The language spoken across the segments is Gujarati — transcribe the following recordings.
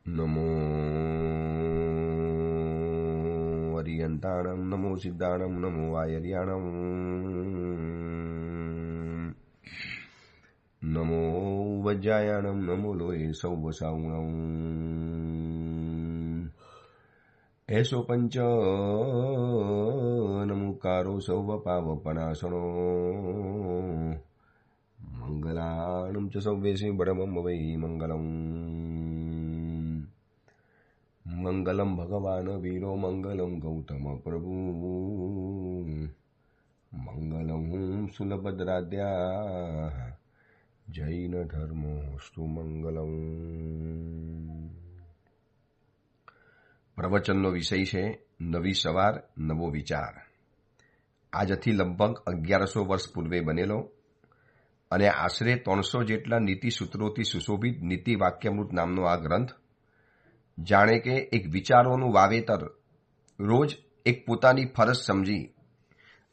નમો અરિયંતાણમ, નમો સિદ્ધાણમ, નમો આયર્યાણમ, નમો વજ્જાયાણમ, નમો લોહે સૌવસાઉણમ. એસો પંચ નમુકારો સૌવ પાવપનાશનો મંગલાણમ ચ સૌવેશી બડમમ વૈ મંગલમ. મંગલમ ભગવાન વીરો મંગલમ ગૌતમ પ્રભુ મંગલમ સુલભદ્રાદ્યા જૈન ધર્મોસ્તુ મંગલમ. પ્રવચનનો વિષય છે નવી સવાર નવો વિચાર. આજથી લગભગ 1100 વર્ષ પૂર્વે બનેલો અને આશરે 300 જેટલા નીતિ સૂત્રોથી સુશોભિત નીતિ વાક્યામૃત નામનો આ ગ્રંથ જાણે કે એક વિચારોનું વાવેતર, રોજ એક પોતાની ફરજ સમજી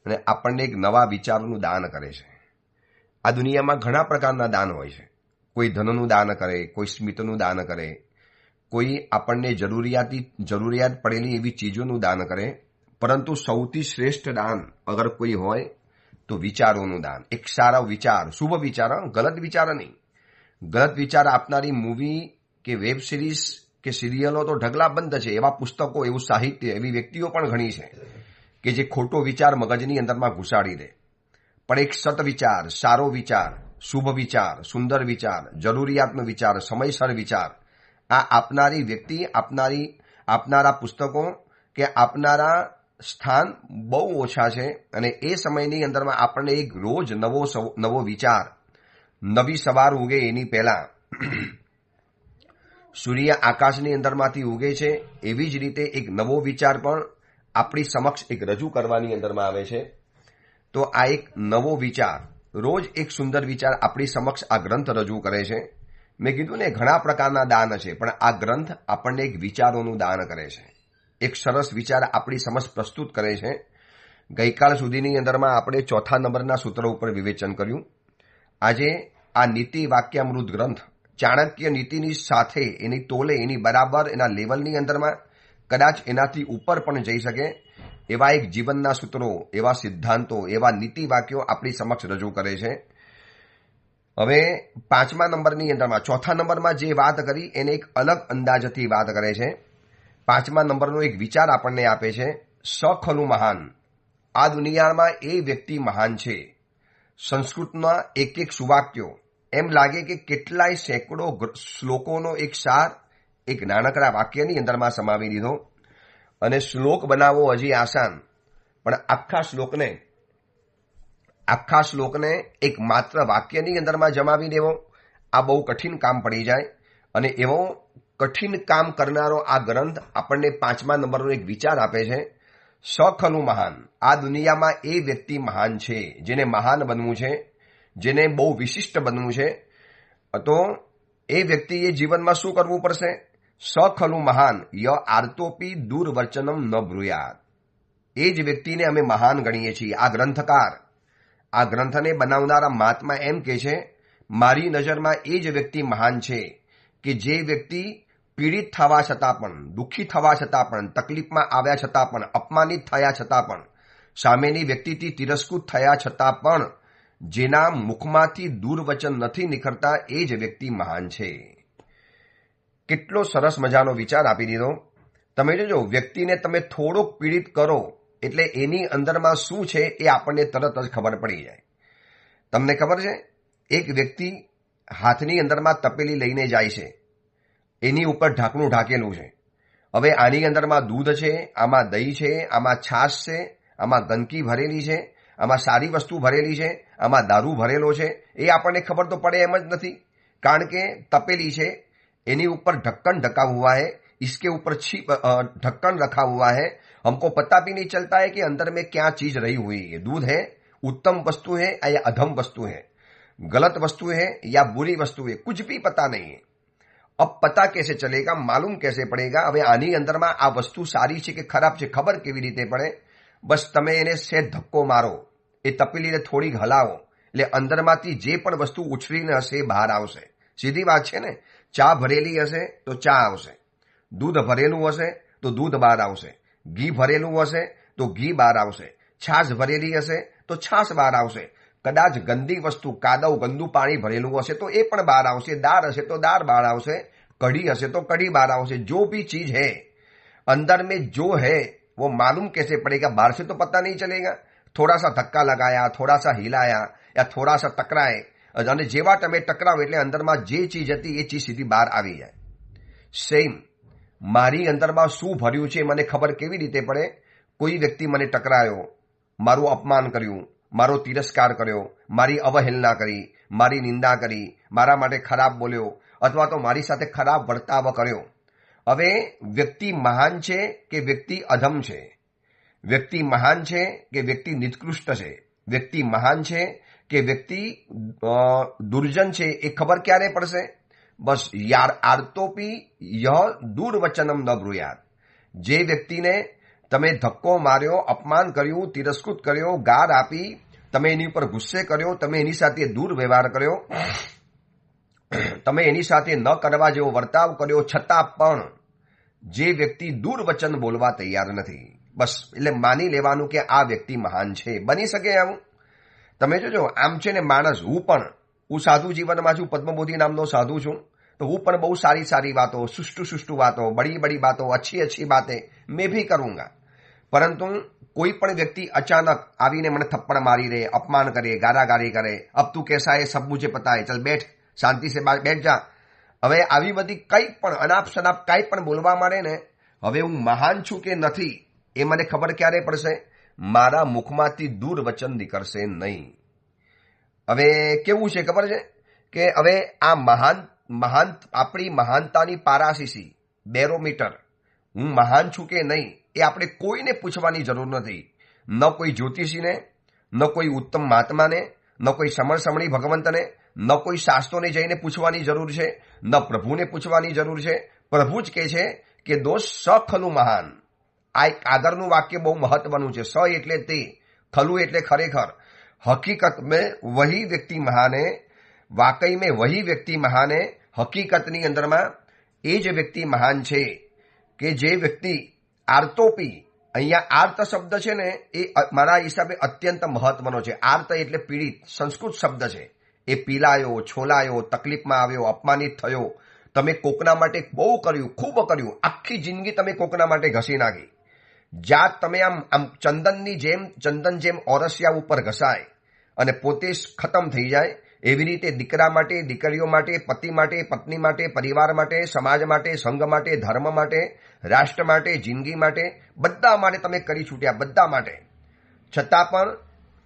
અને આપણને એક નવા વિચારોનું દાન કરે છે. આ દુનિયામાં ઘણા પ્રકારના દાન હોય છે. કોઈ ધનનું દાન કરે, કોઈ સ્મિતનું દાન કરે, કોઈ આપણને જરૂરિયાત પડેલી એવી ચીજોનું દાન કરે, પરંતુ સૌથી શ્રેષ્ઠ દાન અગર કોઈ હોય તો વિચારોનું દાન. એક સારા વિચાર, શુભ વિચાર, ગલત વિચાર નહીં. ગલત વિચાર આપનારી મૂવી કે વેબ સિરીઝ કે સિરિયલો તો ઢગલા બંધ છે. એવા પુસ્તકો, એવું સાહિત્ય, એવી વ્યક્તિઓ પણ ઘણી છે કે જે ખોટો વિચાર મગજની અંદરમાં ઘુસાડી દે. પણ એક સત વિચાર, સારો વિચાર, શુભ વિચાર, સુંદર વિચાર, જરૂરિયાતનો વિચાર, સમયસર વિચાર, આ આપનારી વ્યક્તિ, આપનારા પુસ્તકો કે આપનારા સ્થાન બહુ ઓછા છે. અને એ સમયની અંદરમાં આપણને એક રોજ નવો વિચાર, નવી સવાર ઉગે એની પહેલા સૂર્ય આકાશની અંદરમાંથી ઉગે છે, એવી જ રીતે એક નવો વિચાર પણ આપણી સમક્ષ એક રજૂ કરવાની અંદરમાં આવે છે. તો આ એક નવો વિચાર, રોજ એક સુંદર વિચાર આપણી સમક્ષ આ ગ્રંથ રજૂ કરે છે. મેં કીધું ને, ઘણા પ્રકારના દાન છે, પણ આ ગ્રંથ આપણને એક વિચારોનું દાન કરે છે. એક સરસ વિચાર આપણી સમક્ષ પ્રસ્તુત કરે છે. ગઈકાલ સુધીની અંદરમાં આપણે 4થા નંબરના સૂત્ર ઉપર વિવેચન કર્યું. આજે આ નીતિ વાક્યામૃત ગ્રંથ ચાણક્ય નીતિની સાથે એની તોલે, એની બરાબર, એના લેવલની અંદરમાં, કદાચ એનાથી ઉપર પણ જઈ શકે એવા એક જીવનના સૂત્રો, એવા સિદ્ધાંતો, એવા નીતિ વાક્યો આપણી સમક્ષ રજૂ કરે છે. હવે 5મા નંબરની અંદરમાં, 4થા નંબરમાં જે વાત કરી એને એક અલગ અંદાજથી વાત કરે છે. 5મા નંબરનો એક વિચાર આપણને આપે છે, સ ખલુ મહાન. આ દુનિયામાં એ વ્યક્તિ મહાન છે. સંસ્કૃતના એક સુવાક્યો, એમ લાગે કે કેટલાય સેંકડો શ્લોકોનો એક સાર એક નાનકડા વાક્યની અંદરમાં સમાવી દીધો. અને શ્લોક બનાવવો હજી આસાન, પણ આખા શ્લોકને એક માત્ર વાક્યની અંદરમાં જમાવી દેવો, આ બહુ કઠિન કામ પડી જાય. અને એવો કઠિન કામ કરનારો આ ગ્રંથ આપણને 5મા નંબરનો એક વિચાર આપે છે, સ ખલુ મહાન. આ દુનિયામાં એ વ્યક્તિ મહાન છે, જેને મહાન બનવું છે, જેને બહુ વિશિષ્ટ બનવું છે. તો એ વ્યક્તિએ જીવનમાં શું કરવું પડશે? સ ખલુ મહાન ય આર્તોપી દુર્વચનમ ન બ્રુયાત. એ જ વ્યક્તિને અમે મહાન ગણીએ છીએ. આ ગ્રંથકાર, આ ગ્રંથને બનાવનારા મહાત્મા એમ કે છે, મારી નજરમાં એ જ વ્યક્તિ મહાન છે કે જે વ્યક્તિ પીડિત થવા છતાં પણ, દુઃખી થવા છતાં પણ, તકલીફમાં આવ્યા છતાં પણ, અપમાનિત થયા છતાં પણ, સામેની વ્યક્તિથી તિરસ્કૃત થયા છતાં પણ જેના મુખમાંથી દુર્વચન નથી નીકળતા, એ જ વ્યક્તિ મહાન છે. કેટલો સરસ મજાનો વિચાર આપી દીધો. તમે જોજો, વ્યક્તિને તમે થોડોક પીડિત કરો એટલે એની અંદરમાં શું છે એ આપણને તરત જ ખબર પડી જાય. તમને ખબર છે, એક વ્યક્તિ હાથની અંદરમાં તપેલી લઈને જાય છે, એની ઉપર ઢાંકણું ઢાંકેલું છે. હવે આની અંદરમાં દૂધ છે, આમાં દહીં છે, આમાં છાશ છે, આમાં ગંદકી ભરેલી છે, આમાં સારી વસ્તુ ભરેલી છે, આમાં દારૂ ભરેલો છે. એ આપણને ખબર તો પડે એમ જ નથી, કારણ કે તપેલી છે, એની ऊपर ढक्कन ढका हुआ है, इसके ऊपर ढक्कन रखा हुआ है. हमको पता भी नहीं चलता है कि अंदर में क्या चीज रही हुई है. दूध है, उत्तम वस्तु है या अधम वस्तु है, गलत वस्तु है या बुरी वस्तु है, कुछ भी पता नहीं है. अब पता कैसे चलेगा, मालूम कैसे पड़ेगा? હવે આની અંદરમાં આ વસ્તુ સારી છે કે ખરાબ છે ખબર કેવી રીતે પડે? બસ તમે એને સેજ ધક્કો મારો, એ તપેલીને થોડીક હલાવો, એટલે અંદરમાંથી જે પણ વસ્તુ ઉછળીને હશે બહાર આવશે. સીધી વાત છે ને. ચા ભરેલી હશે તો ચા આવશે, દૂધ ભરેલું હશે તો દૂધ બહાર આવશે, ઘી ભરેલું હશે તો ઘી બહાર આવશે, છાશ ભરેલી હશે તો છાશ બહાર આવશે, કદાચ ગંદી વસ્તુ કાદવ ગંદુ પાણી ભરેલું હશે તો એ પણ બહાર આવશે, દાળ હશે તો દાળ બહાર આવશે, कढ़ी हसे तो कढ़ी बाहर आवશે। जो भी चीज है अंदर में जो है वो मालूम कैसे पड़ेगा, बाहर से तो पता नहीं चलेगा। थोड़ा सा धक्का लगाया, थोड़ा सा हिलाया या थोड़ा सा टकराए અને જેવા તમે ટકરાવ એટલે અંદરમાં જે ચીજ હતી એ ચીજ સીધી બહાર આવી જાય। સેમ મારી અંદરમાં શું ભર્યું છે મને ખબર કેવી રીતે પડે? કોઈ વ્યક્તિ મને ટકરાયો, મારું અપમાન કર્યું, મારો તિરસ્કાર કર્યો, મારી અવહેલના કરી, મારી નિંદા કરી, મારા માટે ખરાબ બોલ્યો અથવા તો મારી સાથે ખરાબ વર્તાવ કર્યો। હવે વ્યક્તિ મહાન છે કે વ્યક્તિ અધમ છે? વ્યક્તિ મહાન છે કે વ્યક્તિ નિકૃષ્ટ છે? વ્યક્તિ મહાન છે કે વ્યક્તિ દુર્જન છે એ ખબર ક્યારે પડશે? બસ યાર આર્તોપી યહ દુર્વચનમ ન બ્રુયાત। જે વ્યક્તિને તમે ધક્કો માર્યો, અપમાન કર્યું, તિરસ્કૃત કર્યો, ગાર આપી, તમે એની ઉપર ગુસ્સે કર્યો, તમે એની સાથે દુર્વ્યવહાર કર્યો, તમે એની સાથે ન કરવા જેવો વર્તાવ કર્યો, છતાં પણ જે વ્યક્તિ દુર્વચન બોલવા તૈયાર નથી, બસ એટલે માની લેવાનું કે આ વ્યક્તિ મહાન છે। બની શકે આવું? તમે જોજો આમ છે ને માણસ, હું સાધુ જીવનમાં છું, પદ્મબોધિ નામનો સાધુ છું, તો હું પણ બહુ સારી સારી વાતો, સુષ્ટુ વાતો, બડી બડી બાતો, अच्छी बातें मैं भी करूंगा। પરંતુ કોઈ પણ વ્યક્તિ અચાનક આવીને મને થપ્પડ મારી દે, અપમાન કરે, ગારાગારી કરે, અબ તું कैसा है सब मुझे पता है, चल बैठ, શાંતિ से બેઠ જા। હવે આવી બધી કંઈ પણ અનાપ શનાપ કંઈ પણ બોલવા માંડે ને, હવે હું મહાન છું કે નથી એ મને ખબર ક્યારે પડશે? મારા મુખમાંથી દુર્વચન નીકળશે નહીં। હવે કેવું છે ખબર છે કે હવે આ મહાન આપણી મહાનતાની પારાશીસી બેરોમીટર, હું મહાન છું કે નહીં એ આપણે કોઈને પૂછવાની જરૂર નથી। ન કોઈ જ્યોતિષીને, ન કોઈ ઉત્તમ મહાત્માને, ન કોઈ સમરસમણી ભગવંતને, ન કોઈ શાસ્ત્રોને જઈને પૂછવાની જરૂર છે, ન પ્રભુને પૂછવાની જરૂર છે। પ્રભુ જ કહે છે કે દોષ સ ખલું મહાન। આ એક આગળનું વાક્ય બહુ મહત્વનું છે। સ એટલે તે, ખલું એટલે ખરેખર। હકીકત મેં વહી વ્યક્તિ મહાન હે, વાકઈ મેં વહી વ્યક્તિ મહાન હે। હકીકતની અંદરમાં એ જ વ્યક્તિ મહાન છે કે જે વ્યક્તિ આર્તોપી, અહીંયા આર્ત શબ્દ છે ને એ મારા હિસાબે અત્યંત મહત્વનો છે। આર્ત એટલે પીડિત, સંસ્કૃત શબ્દ છે। એ પીલાયો, છોલાયો, તકલીફમાં આવ્યો, અપમાનિત થયો, તમે કોકના માટે બહુ કર્યું, ખૂબ કર્યું, આખી જિંદગી તમે કોકના માટે ઘસી નાખી। જાત તમે આમ ચંદન જેમ ઓરસિયા ઉપર ઘસાય અને પોતે ખતમ થઈ જાય, એવી રીતે દીકરા માટે, દીકરીઓ માટે, પતિ માટે, પત્ની માટે, પરિવાર માટે, સમાજ માટે, સંઘ માટે, ધર્મ માટે, રાષ્ટ્ર માટે, જિંદગી માટે, બધા માટે તમે કરી છૂટ્યા, બધા માટે। છતાં પણ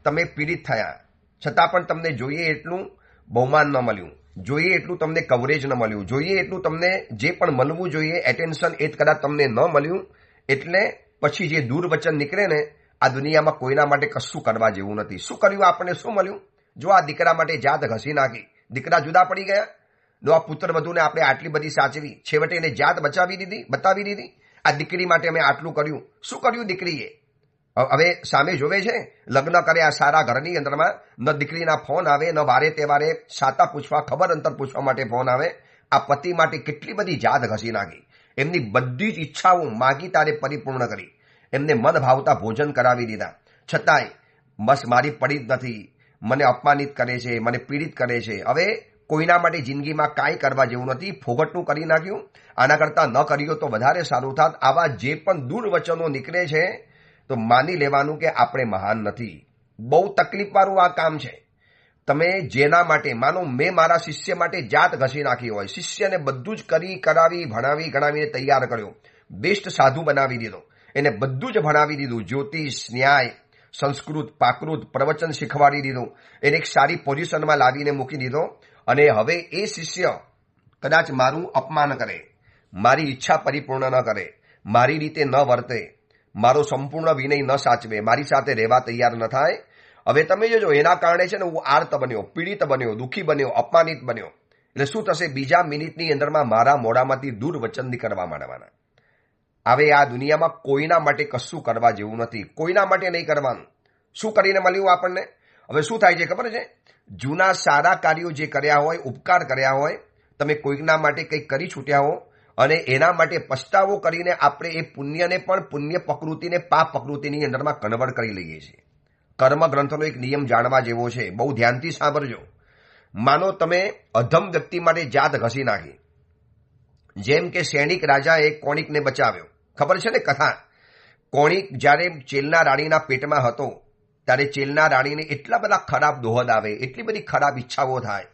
તમે પીડિત થયા, છતાં પણ તમને જોઈએ એટલું બહુમાન ન મળ્યું, જોઈએ એટલું તમને કવરેજ ન મળ્યું, જોઈએ એટલું તમને જે પણ મળવું જોઈએ એટેન્શન એ કદાચ તમને ન મળ્યું, એટલે પછી જે દુર્વચન નીકળે ને, આ દુનિયામાં કોઈના માટે કશું કરવા જેવું નથી। શું કર્યું આપણને? શું મળ્યું? જો આ દીકરા માટે જાત ઘસી નાખી, દીકરા જુદા પડી ગયા, જો આ પુત્ર વધુને આપણે આટલી બધી સાચવી, છેવટે એને જાત બતાવી દીધી। આ દીકરી માટે અમે આટલું કર્યું, શું કર્યું દીકરીએ? હવે સામે જોવે છે, લગ્ન કર્યા સારા ઘરની અંદરમાં, ન દીકરીના ફોન આવે, ન વારે તહેવારે સાતા પૂછવા, ખબર અંતર પૂછવા માટે ફોન આવે। આ પતિ માટે કેટલી બધી જાત ઘસી નાખી, એમની બધી જ ઈચ્છાઓ માગી તારે પરિપૂર્ણ કરી, એમને મન ભાવતા ભોજન કરાવી દીધા, છતાંય બસ મારી પડી જ નથી, મને અપમાનિત કરે છે, મને પીડિત કરે છે। હવે કોઈના માટે જિંદગીમાં કાંઈ કરવા જેવું નથી, ફોગટનું કરી નાખ્યું। આના કરતાં ન કર્યો તો વધારે સારું થાત। આવા જે પણ દુર્વચનો નીકળે છે તો માની લેવાનું કે આપણે મહાન નથી। બહુ તકલીફવાળું આ કામ છે। તમે જેના માટે, માનો મેં મારા શિષ્ય માટે જાત ઘસી નાખી હોય, શિષ્યને બધું જ કરી કરાવી, ભણાવી ગણાવીને તૈયાર કર્યો, બેસ્ટ સાધુ બનાવી દીધો, એને બધું જ ભણાવી દીધું, જ્યોતિષ, ન્યાય, સંસ્કૃત, પ્રાકૃત, પ્રવચન શીખવાડી દીધું, એને એક સારી પોઝિશનમાં લાવીને મૂકી દીધો, અને હવે એ શિષ્ય કદાચ મારું અપમાન કરે, મારી ઈચ્છા પરિપૂર્ણ ન કરે, મારી રીતે ન વર્તે, મારો સંપૂર્ણ વિનય ન સાચવે, મારી સાથે રહેવા તૈયાર ન થાય, હવે તમે જોજો એના કારણે છે ને હું આર્ત બન્યો, પીડિત બન્યો, દુઃખી બન્યો, અપમાનિત બન્યો, એટલે શું થશે? બીજા મિનિટની અંદરમાં મારા મોઢામાંથી દુર્વચન નીકળવા માંડવાના। હવે આ દુનિયામાં કોઈના માટે કશું કરવા જેવું નથી, કોઈના માટે નહીં કરવાનું। શું કરીને મળ્યું આપણને? હવે શું થાય છે ખબર છે? જૂના સારા કાર્યો જે કર્યા હોય, ઉપકાર કર્યા હોય, તમે કોઈકના માટે કંઈક કરી છૂટ્યા હો અને એના માટે પસ્તાવો કરીને આપણે એ પુણ્યને પણ પુણ્ય પ્રકૃતિને પાપ પ્રકૃતિની અંદરમાં કન્વર્ટ કરી લઈએ છીએ. કર્મ ગ્રંથનો એક નિયમ જાણવા જેવો છે, બહુ ધ્યાનથી સાંભળજો. માનો તમે અધમ વ્યક્તિ માટે જાત ઘસી નાખી, જેમ કે સૈનિક રાજાએ કોણિકને બચાવ્યો. ખબર છે ને કથા? કોણિક જ્યારે ચેલના રાણીના પેટમાં હતો ત્યારે ચેલના રાણીને એટલા બધા ખરાબ દોહદ આવે, એટલી બધી ખરાબ ઈચ્છાઓ થાય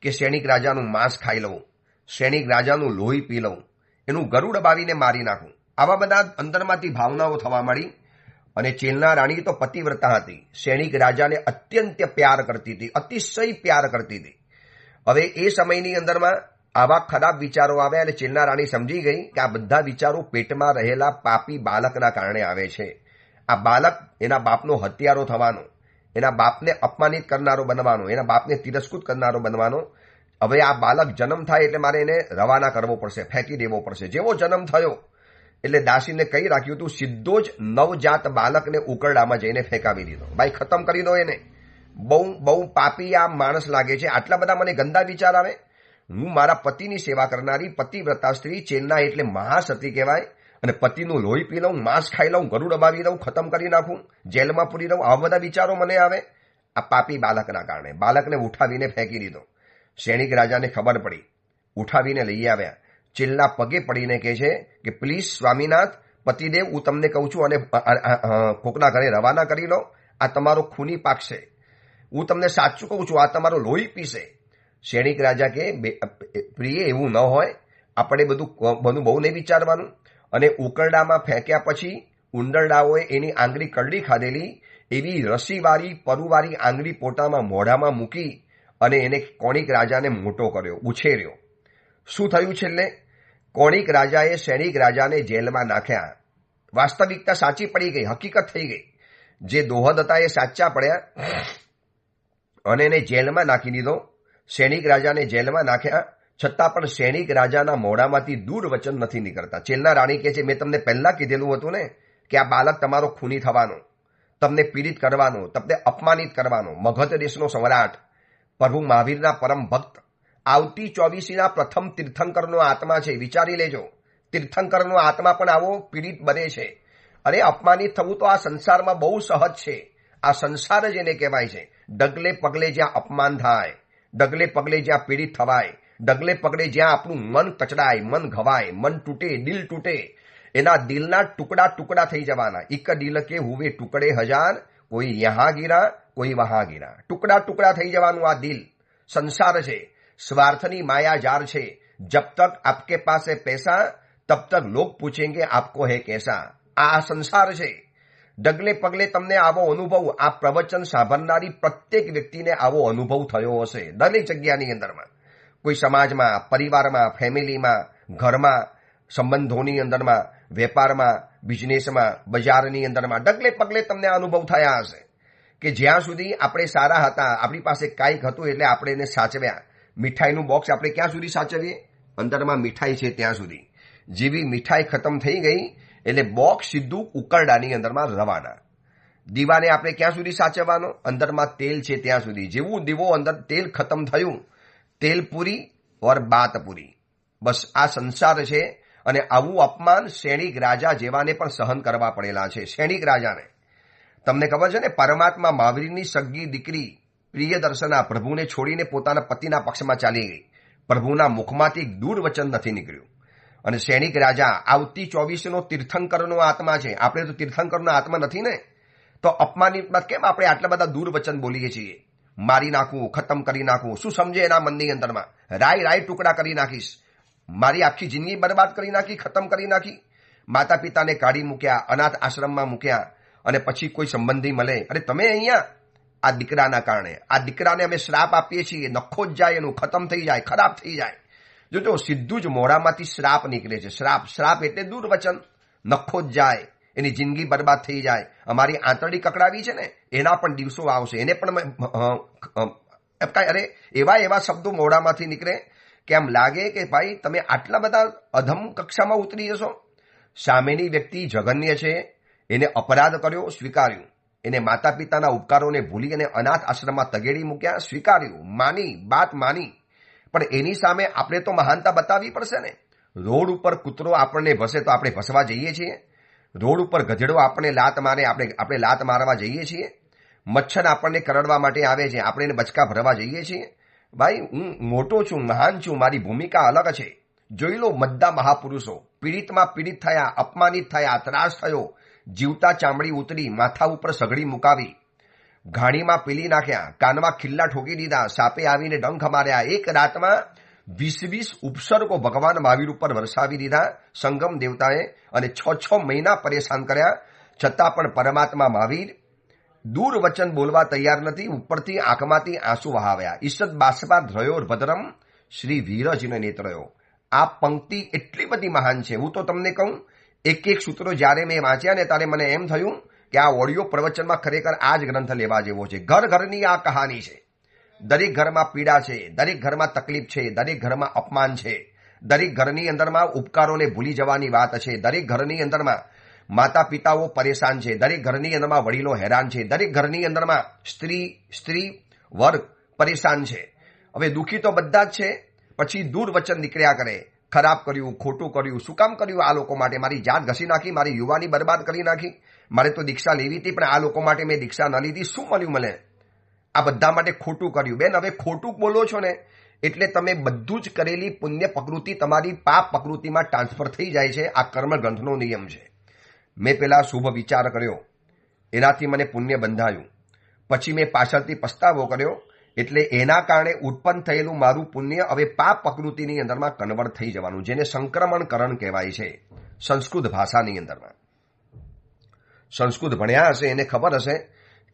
કે સૈનિક રાજાનું માંસ ખાઈ લઉં, સૈનિક રાજાનું લોહી પી લઉં, એનું ગરુડ બાવીને મારી નાખું. આવા બધા અંદરમાંથી ભાવનાઓ થવા માંડી. અને ચેલના રાણી તો પતિવ્રતા હતી, સૈનિક રાજાને અત્યંત પ્યાર કરતી હતી, અતિશય પ્યાર કરતી હતી. હવે એ સમયની અંદરમાં આવા ખરાબ વિચારો આવ્યા અને ચેલના રાણી સમજી ગઈ કે આ બધા વિચારો પેટમાં રહેલા પાપી બાળકના કારણે આવે છે. આ બાળક એના બાપનો હત્યારો થવાનો, એના બાપને અપમાનિત કરનારો બનવાનો, એના બાપને તિરસ્કૃત કરનારો બનવાનો. હવે આ બાળક જન્મ થાય એટલે મારે એને રવાના કરવો પડશે, ફેંકી દેવો પડશે. જેવો જન્મ થયો એટલે દાસીને કહી રાખ્યું હતું, સીધો જ નવજાત બાળકને ઉકરડામાં જઈને ફેંકાવી દીધો. ભાઈ ખતમ કરી દો એને. બહુ પાપી આ માણસ લાગે છે, આટલા બધા મને ગંદા વિચાર આવે. હું મારા પતિની સેવા કરનારી પતિવ્રતા સ્ત્રી, ચેલના એટલે મહાસતી કહેવાય, અને પતિનું લોહી પી લઉં, માંસ ખાઈ લઉં, ગરુડ દબાવી લઉં, ખતમ કરી નાખું, જેલમાં પૂરી દઉં, આવા બધા વિચારો મને આવે આ પાપી બાળકના કારણે. બાળકને ઉઠાવીને ફેંકી દીધો. સૈનિક રાજાને ખબર પડી, ઉઠાવીને લઈ આવ્યા. ચેલના પગે પડીને કહે છે કે પ્લીઝ સ્વામીનાથ, પતિદેવ, હું તમને કહું છું અને કોકના ઘરે રવાના કરી લો. આ તમારો ખૂની પાકશે. હું તમને સાચું કહું છું, આ તમારો લોહી પીશે. સૈનિક રાજા કે પ્રિય, એવું ન હોય, આપણે બધું બહુ નહીં વિચારવાનું. અને ઉકરડામાં ફેંક્યા પછી ઉંદરડાઓએ એની આંગળી કરડી ખાધેલી એવી રસીવાળી પરુવાળી આંગળી પોતામાં મોઢામાં મૂકી અને એને કોણિક રાજાને મોટો કર્યો, ઉછેર્યો. શું થયું છેલ્લે? કોણિક રાજાએ સૈનિક રાજાને જેલમાં નાખ્યા. વાસ્તવિકતા સાચી પડી ગઈ, હકીકત થઈ ગઈ. જે દોહદ હતા એ સાચા પડ્યા અને એને જેલમાં નાખી દીધો. સૈનિક રાજાને જેલમાં નાખ્યા, છતાં પણ સૈનિક રાજાના મોઢામાંથી દુર્વચન નથી નીકળતા. ચેલના રાણી કહે છે, મેં તમને પહેલા કીધેલું હતું ને કે આ બાળક તમારો ખૂની થવાનો, તમને પીડિત કરવાનો, તમને અપમાનિત કરવાનો. મગધ દેશનો સમ્રાટ, પ્રભુ મહાવીરના પરમ ભક્ત, આવતી 24ના પ્રથમ તીર્થંકરનો આત્મા છે. વિચારી લેજો, તીર્થંકરનો આત્મા પણ આવો પીડિત બને છે. અરે અપમાનિત થવું તો આ સંસારમાં બહુ સહજ છે. આ સંસાર જ એને કહેવાય છે. ડગલે પગલે જ્યાં અપમાન થાય, ડગલે પગલે જ્યાં પીડિત થવાય, ડગલે પગલે જ્યાં આપણું મન કચડાય, મન ઘવાય, મન તૂટે, દિલ તૂટે, એના દિલના ટુકડા ટુકડા થઈ જવાના. એક દિલ કે હુવે ટુકડે હજાર, કોઈ યહાં ગીરા, કોઈ વહાં ગીરા. ટુકડા ટુકડા થઈ જવાનું આ દિલ. સંસાર છે, સ્વાર્થની માયાજાર છે. જબ તક આપકે પાસ હે પૈસા, તબ તક લોગ પૂછેંગે આપકો હે કેસા. આ સંસાર છે. ડગલે પગલે તમને આવો અનુભવ, આ પ્રવચન સાંભળનારી પ્રત્યેક વ્યક્તિને આવો અનુભવ થયો હશે. દરેક જગ્યાની અંદરમાં, કોઈ સમાજમાં, પરિવારમાં, ફેમિલીમાં, ઘરમાં, સંબંધોની અંદરમાં, વેપારમાં, બિઝનેસમાં, બજારની અંદરમાં ડગલે પગલે તમને અનુભવ થયા હશે કે જ્યાં સુધી આપણે સારા હતા, આપણી પાસે કાંઈક હતું એટલે આપણે એને સાચવ્યા. મીઠાઈનું બોક્સ આપણે ક્યાં સુધી સાચવીએ? અંદરમાં મીઠાઈ છે ત્યાં સુધી. જેવી મીઠાઈ ખતમ થઈ ગઈ એટલે બોક્સ સીધું ઉકરડાની અંદરમાં રવાના. દીવાને આપણે ક્યાં સુધી સાચવવાનો? અંદરમાં તેલ છે ત્યાં સુધી. જેવું દીવો અંદર તેલ ખતમ થયું, તેલ પૂરી ઓર બાત પૂરી. બસ આ સંસાર છે. અને આવું અપમાન સૈનિક રાજા જેવાને પણ સહન કરવા પડેલા છે. સૈનિક રાજાને તમને ખબર છે ને, પરમાત્મા મહાવીરની સગી દીકરી પ્રિયદર્શના પ્રભુને છોડીને પોતાના પતિના પક્ષમાં ચાલી ગઈ. પ્રભુના મુખમાંથી દુર્વચન નથી નીકળ્યું. અને સૈનિક રાજા આવતી 24નો તીર્થંકરનો આત્મા છે. આપણે તો તીર્થંકરનો આત્મા નથી ને, તો અપમાનિત કેમ આપણે આટલા બધા દુર્વચન બોલીએ છીએ? મારી નાખું, ખતમ કરી નાખું. શું સમજે એના મનની અંદરમાં? રાય ટુકડા કરી નાખીશ, મારી આખી જિંદગી બરબાદ કરી નાખી, ખતમ કરી નાખી. માતા પિતાને કાઢી મૂક્યા, અનાથ આશ્રમમાં મૂક્યા, અને પછી કોઈ સંબંધી મળે, અરે તમે અહીંયા આ દીકરાના કારણે, આ દીકરાને અમે શ્રાપ આપીએ છીએ, નખો જ જાય, એનું ખતમ થઈ જાય, ખરાબ થઈ જાય. જો સીધું જ મોઢામાંથી શ્રાપ નીકળે છે. શ્રાપ એટલે દુર્વચન. નખો જ જાય, એની જિંદગી બરબાદ થઈ જાય. અમારી આંતરડી કકડાવી છે ને, એના પણ દિવસો આવશે, એને પણ અરે એવા શબ્દો મોઢામાંથી નીકળે કે આમ લાગે કે ભાઈ તમે આટલા બધા અધમ કક્ષામાં ઉતરી જશો. સામેની વ્યક્તિ જઘન્ય છે, એને અપરાધ કર્યો, સ્વીકાર્યું. એને માતા પિતાના ઉપકારોને ભૂલી અને અનાથ આશ્રમમાં તગેડી મૂક્યા, સ્વીકાર્યું, માની, બાત માની. પણ એની સામે આપણે તો મહાનતા બતાવવી પડશે ને. રોડ ઉપર કૂતરો આપણને ભસે તો આપણે ભસવા જઈએ છીએ. રોડ ઉપર ગધેડો આપણને લાત મારે આપણે લાત મારવા જઈએ છીએ. મચ્છર આપણને કરડવા માટે આવે છે, આપણે એને બચકા ભરવા જઈએ છીએ. ભાઈ, હું મોટો છું, મહાન છું, મારી ભૂમિકા અલગ છે. જોઈ લો, બધા મહાપુરુષો પીડિતમાં પીડિત થયા, અપમાનિત થયા, ત્રાસ થયો, જીવતા ચામડી ઉતરી, માથા ઉપર સગડી મુકાવી, ઘાણીમાં પીલી નાખ્યા, કાનમાં ખિલ્લા ઠોકી દીધા, સાપે આવીને ડંખ માર્યા, એક રાતમાં 20 ઉપસર્ગો ભગવાન મહાવીર ઉપર વરસાવી દીધા સંગમ દેવતાએ, અને 6 મહિના પરેશાન કર્યા. છતાં પણ પરમાત્મા મહાવીર દૂર વચન બોલવા તૈયાર નથી. ઉપરથી આંખમાંથી આંસુ વહાવ્યા. ઈશદ બાસપા ધ્રયો ભદ્રમ શ્રી વીરજીને નેત્રયો. આ પંક્તિ એટલી બધી મહાન છે. હું તો તમને કહું, એક સૂત્રો જ્યારે મેં વાંચ્યા ને ત્યારે મને એમ થયું કે આ ઓડિયો પ્રવચનમાં ખરેખર આ જ ગ્રંથ લેવા જેવો છે. ઘર ઘરની આ કહાની છે. દરેક ઘરમાં પીડા છે, દરેક ઘરમાં તકલીફ છે, દરેક ઘરમાં અપમાન છે, દરેક ઘરની અંદરમાં ઉપકારોને ભૂલી જવાની વાત છે, દરેક ઘરની અંદરમાં માતા પિતાઓ પરેશાન છે, દરેક ઘરની અંદરમાં વડીલો હેરાન છે, દરેક ઘરની અંદરમાં સ્ત્રી વર્ગ પરેશાન છે. હવે દુઃખી તો બધા જ છે. પછી દૂર વચન નીકળ્યા કરે, ખરાબ કર્યું, ખોટું કર્યું, શું કામ કર્યું આ લોકો માટે? મારી જાત ઘસી નાખી, મારી યુવાની બરબાદ કરી નાખી. મારે તો દીક્ષા લેવી હતી, પણ આ લોકો માટે મેં દીક્ષા ન લીધી. શું મળ્યું મને? આ બધા માટે ખોટું કર્યું. બેન, હવે ખોટું બોલો છો ને એટલે તમે બધું જ કરેલી પુણ્ય પ્રકૃતિ તમારી પાપ પ્રકૃતિમાં ટ્રાન્સફર થઈ જાય છે. આ કર્મ ગ્રંથનો નિયમ છે. મેં પેલા શુભ વિચાર કર્યો, એનાથી મને પુણ્ય બંધાયું. પછી મેં પાછળથી પસ્તાવો કર્યો, એટલે એના કારણે ઉત્પન્ન થયેલું મારું પુણ્ય હવે પાપ પ્રકૃતિની અંદરમાં કન્વર્ટ થઈ જવાનું, જેને સંક્રમણકરણ કહેવાય છે. સંસ્કૃત ભાષાની અંદરમાં સંસ્કૃત ભણ્યા હશે એને ખબર હશે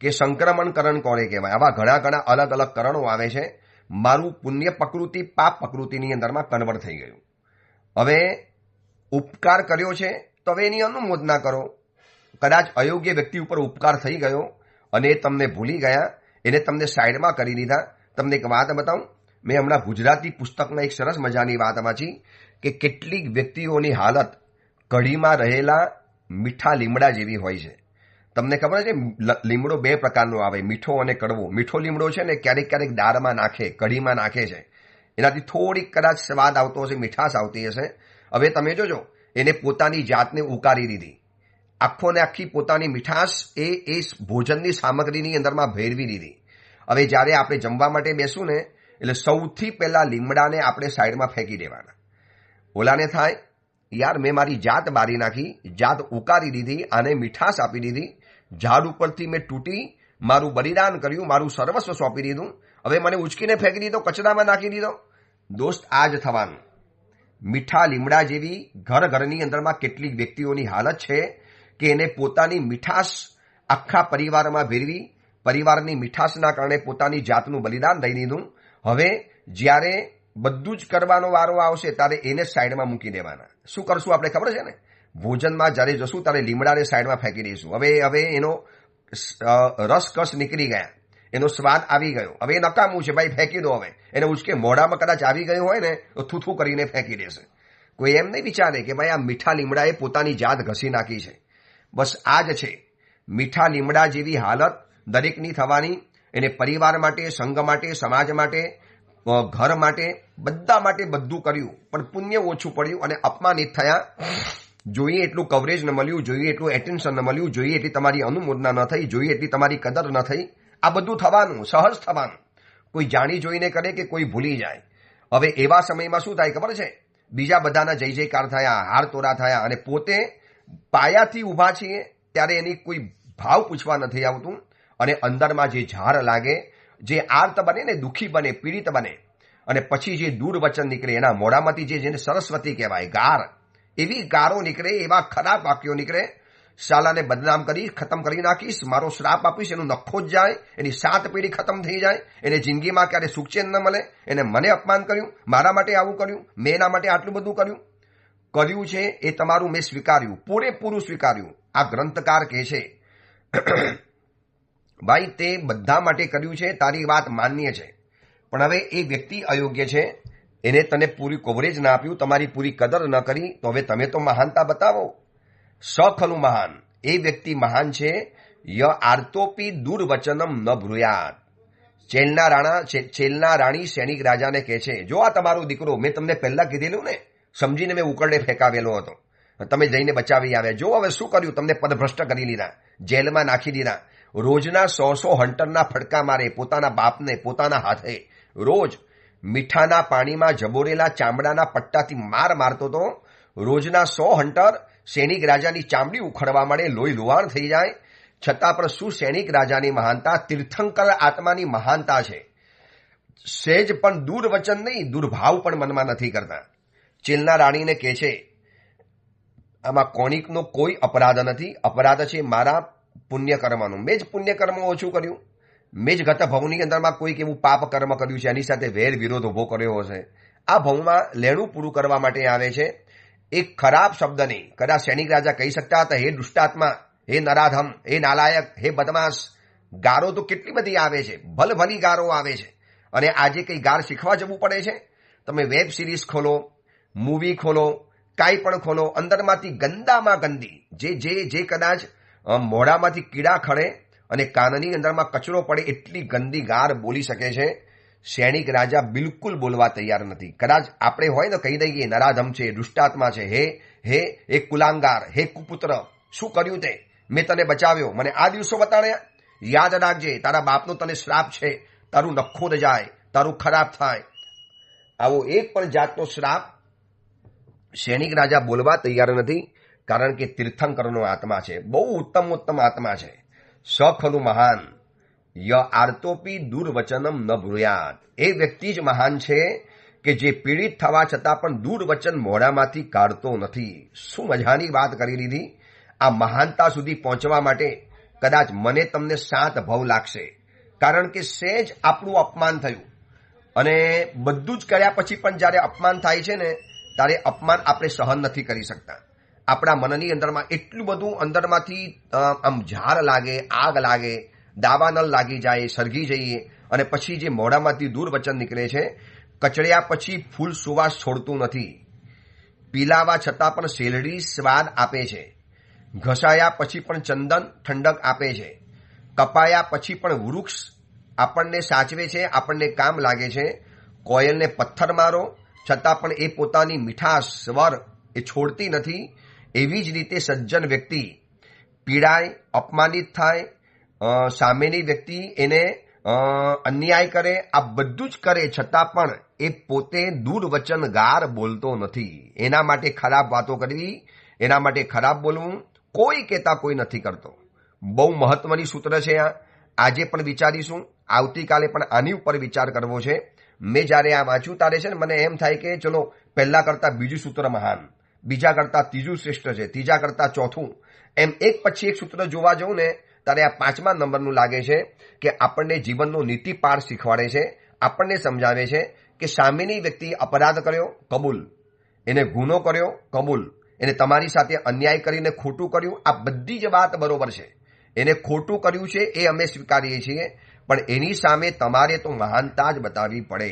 કે સંક્રમણકરણ કોને કહેવાય. આવા ઘણા અલગ અલગ કરણો આવે છે. મારું પુણ્ય પ્રકૃતિ પાપ પ્રકૃતિની અંદરમાં કન્વર્ટ થઈ ગયું. હવે ઉપકાર કર્યો છે તો હવે એની અનુમોદના કરો. કદાચ અયોગ્ય વ્યક્તિ ઉપર ઉપકાર થઈ ગયો અને એ તમને ભૂલી ગયા, એને તમને સાઈડમાં કરી દીધા. તમને એક વાત બતાવું, મેં હમણાં ગુજરાતી પુસ્તકમાં એક સરસ મજાની વાત વાંચી કે કેટલીક વ્યક્તિઓની હાલત કઢીમાં રહેલા મીઠા લીમડા જેવી હોય છે. તમને ખબર છે, લીમડો 2 પ્રકારનો આવે, મીઠો અને કડવો. મીઠો લીમડો છે ને ક્યારેક દાળમાં નાખે, કઢીમાં નાખે છે, એનાથી થોડીક કદાચ સ્વાદ આવતો હશે, મીઠાશ આવતી હશે. હવે તમે જોજો, એને પોતાની જાતને ઉકારી દીધી, આખો ને આખી પોતાની મીઠાશ એ ભોજનની સામગ્રીની અંદરમાં ભેળવી દીધી. હવે જ્યારે આપણે જમવા માટે બેસું ને એટલે સૌથી પહેલા લીમડાને આપણે સાઈડમાં ફેંકી દેવાના. ઓલાને થાય, યાર મેં મારી જાત બારી નાખી, જાત ઉકારી દીધી, આને મીઠાશ આપી દીધી, ઝાડ ઉપરથી મેં તૂટી મારું બલિદાન કર્યું, મારું સર્વસ્વ સોંપી દીધું, હવે મને ઉચકીને ફેંકી દીધો, કચરામાં નાખી દીધો. દોસ્ત, આ જ થવાનું. મીઠા લીમડા જેવી ઘરની અંદરમાં કેટલીક વ્યક્તિઓની હાલત છે કે એને પોતાની મીઠાશ આખા પરિવારમાં ભેળવી, પરિવારની મીઠાશના કારણે પોતાની જાતનું બલિદાન દઈ દીધું. હવે જ્યારે બધું જ કરવાનો વારો આવશે ત્યારે એને સાઈડમાં મૂકી દેવાના. શું કરશું આપણે ખબર છે ને? ભોજનમાં જ્યારે જશું ત્યારે લીમડાને સાઈડમાં ફેંકી દઈશું. હવે એનો રસકસ નીકળી ગયા, એનો સ્વાદ આવી ગયો. હવે એ નકામું છે, ભાઈ ફેંકી દો. હવે એને ઉચકે મોઢામાં કદાચ આવી ગયું હોય ને તો થૂથું કરીને ફેંકી દેશે. કોઈ એમ નહીં વિચારે કે ભાઈ આ મીઠા લીમડાએ પોતાની જાત ઘસી નાખી છે. બસ આ જ છે. મીઠા લીમડા જેવી હાલત દરેકની થવાની. એને પરિવાર માટે, સંઘ માટે, સમાજ માટે, ઘર માટે, બધા માટે બધું કર્યું, પણ પુણ્ય ઓછું પડ્યું અને અપમાનિત થયા. જોઈએ એટલું કવરેજ ન મળ્યું, જોઈએ એટલું એટેન્શન ન મળ્યું, જોઈએ એટલી તમારી અનુમોદના ન થઈ, જોઈએ એટલી તમારી કદર ન થઈ. આ બધું થવાનું, સહજ થવાનું. કોઈ જાણી જોઈને કરે કે કોઈ ભૂલી જાય. હવે એવા સમયમાં શું થાય ખબર છે? બીજા બધાના જય જયકાર થયા, હાર તોરા થયા, અને પોતે પાયાથી ઊભા છીએ ત્યારે એની કોઈ ભાવ પૂછવા નથી આવતું. અને અંદરમાં જે ઝાર લાગે, જે આર્ત બને ને, દુઃખી બને, પીડિત બને, અને પછી જે દૂર વચન નીકળે એના મોઢામાંથી, જેને સરસ્વતી કહેવાય, ગાર, એવી ગારો નીકળે, એવા ખરાબ વાક્યો નીકળે. શાલાને બદનામ કરી ખતમ કરી નાખીશ, મારો શ્રાપ આપીશ, એનું નખો જ જાય, એની 7 પેઢી ખતમ થઈ જાય, એને જિંદગીમાં ક્યારે સુખચેન ન મળે. એને મને અપમાન કર્યું, મારા માટે આવું કર્યું, મેં એના માટે આટલું બધું કર્યું છે, એ તમારું મેં સ્વીકાર્યું, પૂરેપૂરું સ્વીકાર્યું. આ ગ્રંથકાર કહે છે ભાઈ તે બધા માટે કર્યું છે, તારી વાત માન્ય છે, પણ હવે એ વ્યક્તિ અયોગ્ય છે, એને તને પૂરી કવરેજ ના આપ્યું, તમારી પૂરી કદર ન કરી, તો હવે તમે તો મહાનતા બતાવો. સખલું મહાન, એ વ્યક્તિ મહાન છે. ય આર્તોપી દુર્વચનમ ન ભ્રુયાત. ચેલના રાણી સૈનિક રાજાને કહે છે, જો આ તમારો દીકરો, મેં તમને પહેલા કીધેલું ને, સમજીને મેં ઉકરડે ફેંકાવેલો હતો, તમે જઈને બચાવી આવ્યા, જો હવે શું કર્યું, તમને પદભ્રષ્ટ કરી લીધા, જેલમાં નાખી દીધા, રોજના 100 હન્ટરના ફટકા મારે પોતાના બાપને પોતાના હાથે, રોજ મીઠાના પાણીમાં જબોરેલા ચામડાના પટ્ટાથી માર મારતો હતો, રોજના 100 હન્ટર સૈનિક રાજાની ચામડી ઉખડવા મળે, લોહી લુહાણ થઈ જાય, છતાં પણ શું સૈનિક રાજાની મહાનતા, તીર્થંકર આત્માની મહાનતા છે. સહેજ પણ દુર્વચન નહીં, દુર્ભાવ પણ મનમાં નથી કરતા. ચેલના રાણીને કહે છે, આમાં કોણિકનો કોઈ અપરાધ નથી, અપરાધ છે મારા પુણ્યકર્મનું. મેં જ પુણ્યકર્મ ઓછું કર્યું, મેં જ ગત ભવની અંદરમાં કોઈક એવું પાપ કર્મ કર્યું છે, એની સાથે વેર વિરોધ ઉભો કર્યો હશે. આ ભવમાં લેણું પૂરું કરવા માટે આવે છે. એક ખરાબ શબ્દ નહીં, કદાચ સૈનિક રાજા કહી શકતા હતા, હે દુષ્ટાત્મા, હે નરાધમ, હે નાલાયક, હે બદમાશ. ગારો તો કેટલી બધી આવે છે, ભલભલી ગારો આવે છે. અને આજે કઈ ગાર શીખવા જવું પડે છે? તમે વેબ સિરીઝ ખોલો, મૂવી ખોલો, કાંઈ પણ ખોલો, અંદરમાંથી ગંદામાં ગંદી જે કદાચ મોઢામાંથી કીડા ખડે અને કાનની અંદરમાં કચરો પડે એટલી ગંદી ગાર બોલી શકે છે. સૈનિક રાજા બિલકુલ બોલવા તૈયાર નથી. કદાચ આપણે હોય ને કહી દઈએ નરાધમ છે, દુષ્ટાત્મા છે, હે એક કુલાંગાર, હે કુપુત્ર, શું કર્યું તે? મેં તને બચાવ્યો, મને આ દિવસો બતાડ્યા. યાદ રાખજે, તારા બાપનો તને શ્રાપ છે, તારું નખોદ જાય, તારું ખરાબ થાય. આવો એક પણ જાતનો શ્રાપ સૈનિક રાજા બોલવા તૈયાર નથી, કારણ કે તીર્થંકરનો આત્મા છે, બહુ ઉત્તમ આત્મા છે. સ ખલુ મહાન ય આર્તોપી દુર્વચનમ ન બ્રુયાત. એ વ્યક્તિ જ મહાન છે કે જે પીડિત થવા છતાં પણ દુર્વચન મોઢામાંથી કાઢતો નથી. શું મજાની વાત કરી દીધી. આ મહાનતા સુધી પહોંચવા માટે કદાચ મને તમને 7 ભવ લાગશે, કારણ કે સહેજ આપણું અપમાન થયું અને બધું જ કર્યા પછી પણ જ્યારે અપમાન થાય છે ને, ત્યારે અપમાન આપણે સહન નથી કરી શકતા. આપણા મનની અંદરમાં એટલું બધું અંદરમાંથી આમ ઝાર લાગે, આગ લાગે, દાવાનળ લાગી જાય, સળગી જઈએ, અને પછી જે મોઢામાંથી દુર્વચન નીકળે છે, કચડ્યા પછી ફૂલ સુવાસ છોડતું નથી, પીલાવા છતાં પણ શેલડી સ્વાદ આપે છે, ઘસાયા પછી પણ ચંદન ઠંડક આપે છે, કપાયા પછી પણ વૃક્ષ આપણને સાચવે છે, આપણને કામ લાગે છે. કોયલને પથ્થર મારો છતાં પણ એ પોતાની મીઠાશ સ્વર એ છોડતી નથી. એવી જ રીતે સજ્જન વ્યક્તિ પીડાય, અપમાનિત થાય, સામેની વ્યક્તિ એને અન્યાય કરે, આ બધું જ કરે છતાં પણ એ પોતે દુર્વચન ગાર બોલતો નથી. એના માટે ખરાબ વાતો કરવી, એના માટે ખરાબ બોલવું, કોઈ કહેતા કોઈ નથી કરતો. બહુ મહત્વની સૂત્ર છે આ. આજે પણ વિચારીશું, આવતીકાલે પણ આની ઉપર વિચાર કરવો છે. મેં જ્યારે આ વાંચ્યું ત્યારે છે ને મને એમ થાય કે ચલો પહેલા કરતાં બીજું સૂત્ર મહાન, બીજા કરતાં ત્રીજું શ્રેષ્ઠ છે, ત્રીજા કરતાં ચોથું, એમ એક પછી એક સૂત્ર જોવા જવું ને ત્યારે આ 5મા નંબરનું લાગે છે કે આપણને જીવનનો નીતિ પાઠ શીખવાડે છે. આપણને સમજાવે છે કે સામેની વ્યક્તિ અપરાધ કર્યો, કબૂલ, એને ગુનો કર્યો, કબૂલ, એને તમારી સાથે અન્યાય કરીને ખોટું કર્યું, આ બધી જ વાત બરોબર છે. એને ખોટું કર્યું છે એ અમે સ્વીકારીએ છીએ, પણ એની સામે તમારે તો મહાનતા જ બતાવવી પડે.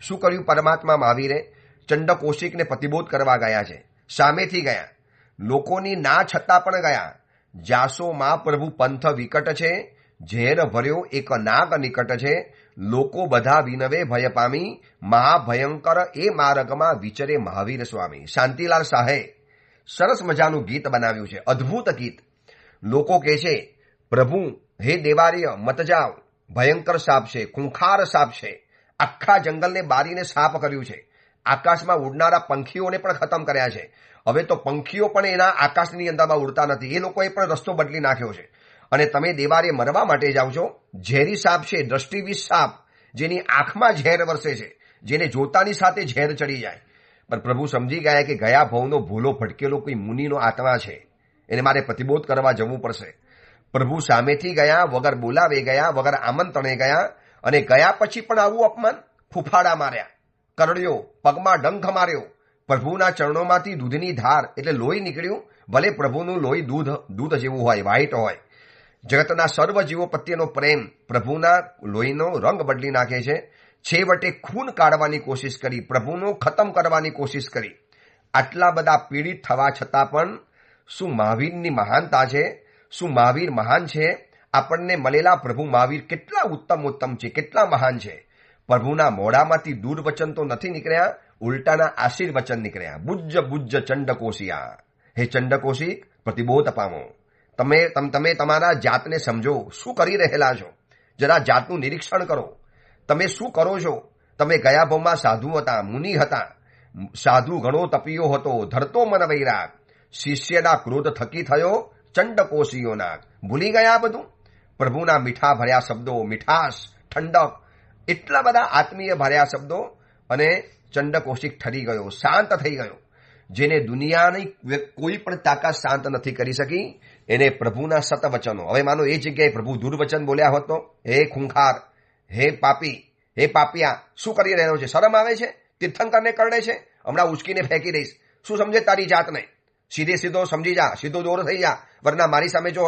શું કર્યું પરમાત્મા મહાવીરે? ચંડ કૌશિકને પ્રતિબોધ કરવા ગયા છે, સામેથી ગયા, લોકોની ના છતાં પણ ગયા. જાસો માં પ્રભુ પંથ વિકટ છે, ઝેર ભર્યો એક નાગ નિકટ છે, લોકો બધા વિનવે ભય પામી, મહાભયંકર એ માર્ગમાં વિચરે મહાવીર સ્વામી. શાંતિલાલ શાહે સરસ મજાનું ગીત બનાવ્યું છે, અદ્ભુત ગીત. લોકો કહે છે પ્રભુ હે દેવાર્ય મત જાઓ, ભયંકર સાપ છે, ખૂંખાર સાપ છે, આખા જંગલને બારીને સાપ કર્યું છે, આકાશમાં ઉડનારા પંખીઓને પણ ખતમ કર્યા છે. હવે તો પંખીઓ પણ એના આકાશની અંદરમાં ઉડતા નથી, એ લોકોએ પણ રસ્તો બદલી નાખ્યો છે. અને તમે દેવારે મરવા માટે જાઓ છો. ઝેરી સાપ છે, દ્રષ્ટિવિષ સાપ, જેની આંખમાં ઝેર વરસે છે, જેને જોતાની સાથે ઝેર ચડી જાય. પણ પ્રભુ સમજી ગયા કે ગયા ભવનો ભૂલો ભટકેલો કોઈ મુનિનો આત્મા છે, એને મારે પ્રતિબોધ કરવા જવું પડશે. પ્રભુ સામેથી ગયા, વગર બોલાવે ગયા, વગર આમંત્રણે ગયા, અને ગયા પછી પણ આવું અપમાન, ફૂફાડા માર્યા, કરડ્યો, પગમાં ડંખ માર્યો. પ્રભુના ચરણોમાંથી દૂધની ધાર એટલે લોહી નીકળ્યું. ભલે પ્રભુનું લોહી દૂધ જેવું હોય, વ્હાઈટ હોય. જગતના સર્વ જીવો પ્રત્યેનો પ્રેમ પ્રભુના લોહીનો રંગ બદલી નાખે છે. છેવટે ખૂન કાઢવાની કોશિશ કરી, પ્રભુનો ખતમ કરવાની કોશિશ કરી. આટલા બધા પીડિત થવા છતાં પણ શું મહાવીરની મહાનતા છે, શું મહાવીર મહાન છે? આપણને મળેલા પ્રભુ મહાવીર કેટલા ઉત્તમ છે, કેટલા મહાન છે. પ્રભુના મોઢામાંથી દુર્વચન તો નથી નીકળ્યા, ઉલટાના આશીર્વચન નીકળ્યા. બુજ્જ ચંડકોશિયા, હે ચંડકોશી પ્રતિબોધ પામો. તમે તમારા જાતને સમજો, શું કરી રહેલા છો, જરા જાતનું નિરીક્ષણ કરો. તમે શું કરો છો? તમે ગયા ભાવમાં સાધુ હતા, મુનિ હતા. સાધુ ઘણો તપિયો હતો, ધરતો મન વૈરાગ. શિષ્યના ક્રોધ થકી થયો ચંડકોશીઓના. ભૂલી ગયા બધું? પ્રભુના મીઠા ભર્યા શબ્દો, મીઠાશ, ઠંડક, એટલા બધા આત્મીય ભર્યા શબ્દો, અને ચંડકોશી ઠરી ગયો, શાંત થઈ ગયો. જેને દુનિયાની કોઈ પણ તાકાત શાંત નથી કરી શકી, એને પ્રભુના સતવચનો. હવે માનો એ જગ્યાએ પ્રભુ દુર્વચન બોલ્યા હોત તો, હે ખૂંખાર, હે પાપી, હે પાપિયા, શું કરી રહ્યો છે? શરમ આવે છે? તીર્થંકરને કરડે છે, હમણાં ઉચકીને ફેંકી દઈશ. શું સમજે તારી જાતને? સીધો સમજી જા, સીધો દૂર થઈ જા, વરના મારી સામે જો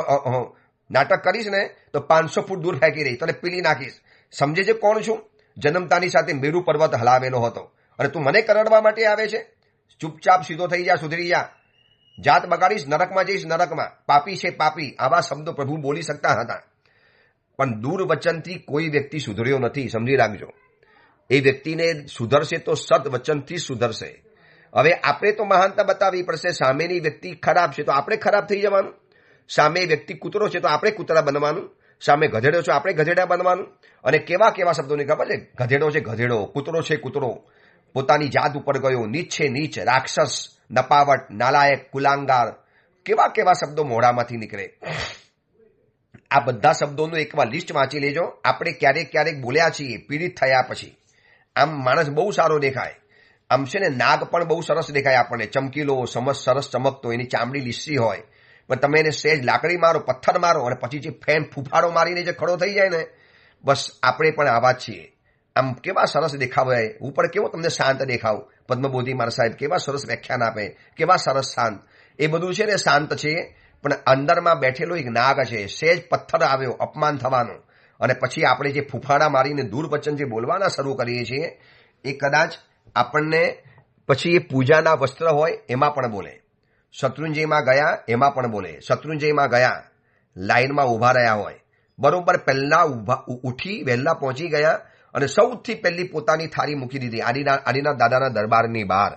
નાટક કરીશ ને તો 500 ફૂટ દૂર ફેંકી દઈશ, તને પીલી નાખીશ. સમજે છે કોણ છું? જન્મતાની સાથે મેરુ પર્વત હલાવેલો હતો, અને તું મને કરડવા માટે આવે છે? ચૂપચાપ સીધો થઈ જા, સુધરી જા. જાત બગાડીશ, નરકમાં જઈશ, નરકમાં. પાપી છે પાપી, આવા શબ્દો પ્રભુ બોલી શકતા હતા. પણ દુર્વચનથી કોઈ વ્યક્તિ સુધર્યો નથી, સમજી રાખજો. એ વ્યક્તિને સુધરશે તો સદવચનથી સુધરશે. હવે આપણે તો મહાનતા બતાવવી પડશે. સામેની વ્યક્તિ ખરાબ છે તો આપણે ખરાબ થઈ જવાનું. સામે વ્યક્તિ કૂતરો છે તો આપણે કૂતરા બનવાનું. સામે ગધેડો છે આપણે ગધેડા બનવાનું. અને કેવા કેવા શબ્દોની ખબર છે? ગધેડો છે ગધેડો, કૂતરો છે કૂતરો, પોતાની જાત ઉપર ગયો, નીચ છે નીચ, રાક્ષસ, નપાવટ, નાલાયક, કુલાંગાર, કેવા કેવા શબ્દો મોઢામાંથી નીકળે. આ બધા શબ્દોનું એકવાર લિસ્ટ વાંચી લેજો. આપણે ક્યારેક બોલ્યા છીએ પીડિત થયા પછી. આમ માણસ બહુ સારો દેખાય, આમ છે ને નાગ પણ બહુ સરસ દેખાય આપણને, ચમકીલો, સરસ ચમકતો, એની ચામડી લીસી હોય. પણ તમે એને સહેજ લાકડી મારો, પથ્થર મારો, અને પછી જે ફૂફાડો મારીને જે ખડો થઈ જાય ને, બસ આપણે પણ આવા જ છીએ. આમ કેવા સરસ દેખાવાય, ઉપર કેવો તમને શાંત દેખાવ. પદ્મબોધી મારા સાહેબ કેવા સરસ વ્યાખ્યાન આપે, કેવા સરસ શાંત. એ બધું છે ને શાંત છે, પણ અંદરમાં બેઠેલો એક નાગ છે. સહેજ પથ્થર આવ્યો અપમાન થવાનો, અને પછી આપણે જે ફૂફાડા મારીને દુર્વચન જે બોલવાના શરૂ કરીએ છીએ, એ કદાચ આપણને પછી એ પૂજાના વસ્ત્ર હોય એમાં પણ બોલે. શત્રુંજયમાં ગયા એમાં પણ બોલે. શત્રુંજયમાં ગયા, લાઈનમાં ઊભા રહ્યા હોય, બરોબર પહેલા ઉઠી વહેલા પહોંચી ગયા, અને સૌથી પહેલી પોતાની થાળી મૂકી દીધી આદિના દાદાના દરબારની બહાર.